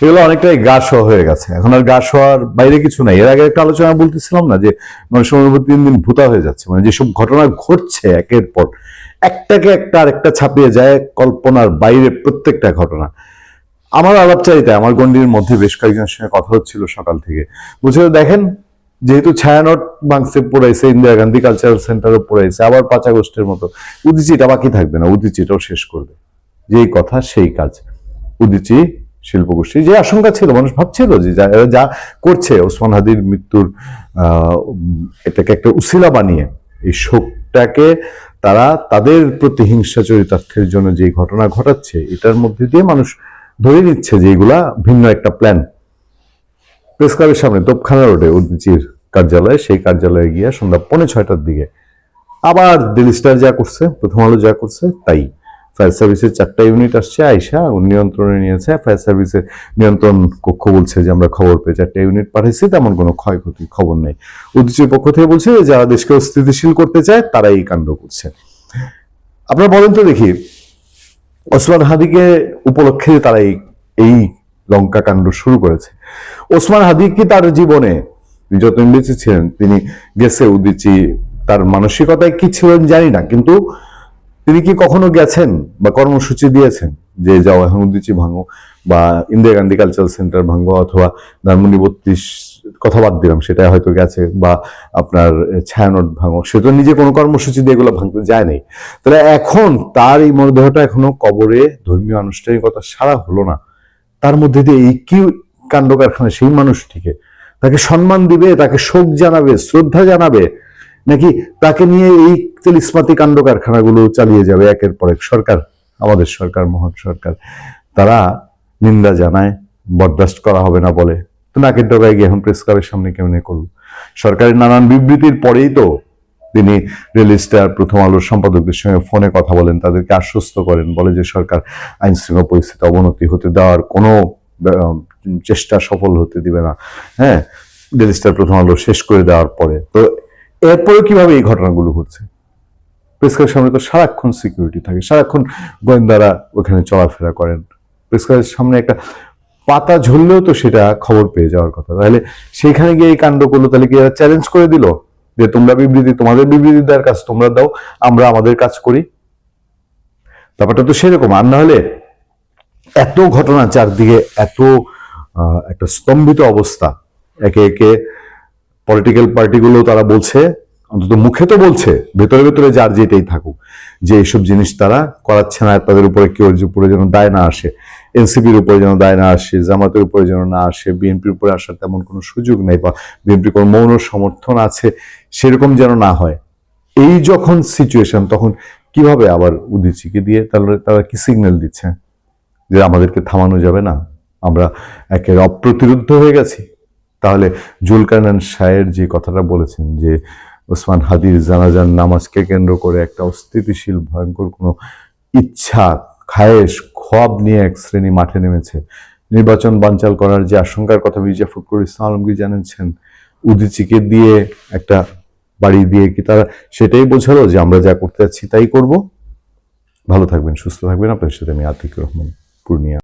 এগুলো অনেকটাই গা শোয়া হয়ে গেছে, এখন আর গা শোয়ার বাইরে কিছু নাই। এর আগে একটা আলোচনা বলতেছিলাম না যে মানুষের অনুভূতি দিন দিন ভূতা হয়ে যাচ্ছে, মানে যেসব ঘটনা ঘটছে একের পর একটাকে একটা আরেকটা ছাপিয়ে যায়, কল্পনার বাইরে প্রত্যেকটা ঘটনা। আমার আলাপচারিতা আমার গণ্ডির মধ্যে বেশ কয়েকজনের সঙ্গে কথা হচ্ছিল সকাল থেকে, বুঝে দেখেন যেহেতু ছায়ানট ভাঙছে পড়াইছে, ইন্দিরা গান্ধী কালচারাল সেন্টারও পড়াইছে, আবার 5 আগস্টের মতো উদীচিটা বাকি থাকবে না, উদীচিটাও শেষ করবে। যেই কথা সেই কাজ। উদীচী শিল্পগোষ্ঠী যে আশঙ্কা ছিল, মানুষ ভাবছিল যে এরা যা করছে ওসমান হাদির মৃত্যুর এটাকে একটা উসিলা বানিয়ে এই শোকটাকে তারা তাদের প্রতিহিংসা চরিতার্থের জন্য যে ঘটনা ঘটাচ্ছে এটার মধ্যে দিয়ে মানুষ ধরে নিচ্ছে যে এগুলা ভিন্ন একটা প্ল্যান। প্রেস ক্লাবের সামনে তোপখানা রোডে উদীচীর কার্যালয়ে, সেই কার্যালয়ে গিয়ে সন্ধ্যা 5:45টার দিকে আবার ডেলি স্টার যা করছে, প্রথম আলো যা করছে তাই। ফায়ার সার্ভিসের 4টা ইউনিট আসছে, আইসা নিয়ন্ত্রণে নিয়েছে। ফায়ার সার্ভিসের নিয়ন্ত্রণ কক্ষ বলছে যে আমরা খবর পেয়ে 4টা ইউনিট পাঠাইছি, তেমন কোনো ক্ষয়ক্ষতির খবর নেই। উদীচীর পক্ষ থেকে বলছে যে যারা দেশকে স্থিতিশীল করতে চায় তারা এই কাণ্ড করছে। আপনারা বলেন তো দেখি, ওসমান হাদিকে উপলক্ষে তারা এই লঙ্কা কাণ্ড শুরু করেছে। ওসমান হাদি কি তার জীবনে যতদিন বেঁচে ছিলেন তিনি গেছে উদীচী, তার মানসিকতায় কি ছিলেন জানি না, কিন্তু তিনি কি কখনো গেছেন বা কর্মসূচি দিয়েছেন যে যাও এখন উদীচী ভাঙো বা ইন্দিরা গান্ধী কালচারাল সেন্টার ভাঙো অথবা ধানমন্ডি 32 কথা বাদ দিলাম, সেটা হয়তো গেছে, বা আপনার ছায়ানট ভাঙো, সে তো নিজে কোনো কর্মসূচি দিয়ে এগুলো ভাঙতে যায় নাই। তাহলে এখন তার এই মরদেহটা এখনো কবরে ধর্মীয় আনুষ্ঠানিকতা সারা হলো না, তার মধ্যে দিয়ে এই কি কাণ্ড কারখানা সেই মানুষটিকে তাকে সম্মান দিবে, তাকে শোক জানাবে, শ্রদ্ধা জানাবে, নাকি তাকে নিয়ে এই তেলিসমাতি কাণ্ড কারখানাগুলো চালিয়ে যাবে একের পর এক? সরকার, আমাদের সরকার, মহান সরকার, তারা নিন্দা জানায়, বরদাস্ত করা হবে না বলে, তো নাকের ডগায় গিয়ে এখন প্রেস ক্লাবের সামনে কেমনে করলো? সরকারের নানান বিবৃতির পরেই তো তিনি ডেইলি স্টার, প্রথম আলোর সম্পাদকদের সঙ্গে ফোনে কথা বলেন, তাদেরকে আশ্বস্ত করেন, বলে যে সরকার আইন শৃঙ্খলা পরিস্থিতি অবনতি হতে দেওয়ার কোনো চেষ্টা সফল হতে দিবে না। হ্যাঁ, ডেইলি স্টার, প্রথম আলো শেষ করে দেওয়ার পরে তো এরপরে কিভাবে এই ঘটনাগুলো ঘটছে? প্রেস ক্লাবের সামনে তো সারাক্ষণ সিকিউরিটি থাকে, সারাক্ষণ গোয়েন্দারা ওখানে চলাফেরা করেন। প্রেস ক্লাবের সামনে একটা পাতা ঝরলেও তো সেটা খবর পেয়ে যাওয়ার কথা, তাহলে সেখানে গিয়ে এই কাণ্ড করলো, তাহলে কি এরা চ্যালেঞ্জ করে দিল যে তোমরা বিবৃতি, তোমাদের বিবৃতি দেওয়ার কাজ তোমরা দাও, আমরা আমাদের কাজ করি? ব্যাপারটা তো সেরকম। আর না হলে এত ঘটনা চারদিকে, এত একটা স্তম্ভিত অবস্থা, একে একে পলিটিক্যাল পার্টিগুলো তারা বলছে, অন্তত মুখে তো বলছে, ভেতরে ভেতরে যার যেটাই থাকুক, যে এইসব জিনিস তারা করাচ্ছে না, তাদের উপরে কেউ উপরে যেন দায় না আসে, এনসিপির উপরে যেন দায় না আসে, জামাতের উপরে যেন না আসে, বিএনপির উপরে আসার তেমন কোনো সুযোগ নেই, বা বিএনপির কোনো মৌন সমর্থন আছে সেরকম যেন না হয়। এই যখন সিচুয়েশন, তখন কিভাবে আবার উদীচীকে দিয়ে তাহলে তারা কি সিগন্যাল দিচ্ছে যে আমাদেরকে থামানো যাবে না, আমরা একের অপ্রতিরোধ হয়ে গেছি? তাহলে জুলকারনাইন শাহের যে কথাটা বলেছেন যে ওসমান হাদির জানাজার নামাজকে কেন্দ্র করে একটা অস্থিতিশীল ভয়ঙ্কর কোনো ইচ্ছা, খায়েশ, খোয়াব নিয়ে এক শ্রেণী মাঠে নেমেছে, নির্বাচন বানচাল করার যে আশঙ্কার কথা মির্জা ফখরুল ইসলাম আলমগীর জানিয়েছেন, উদীচীকে দিয়ে একটা বাড়ি দিয়ে কি তারা সেটাই বোঝালো যে আমরা যা করতে যাচ্ছি তাই করব? ভালো থাকবেন, সুস্থ থাকবেন। আপনার সাথে আমি আতিক রহমান, পূর্ণিয়া।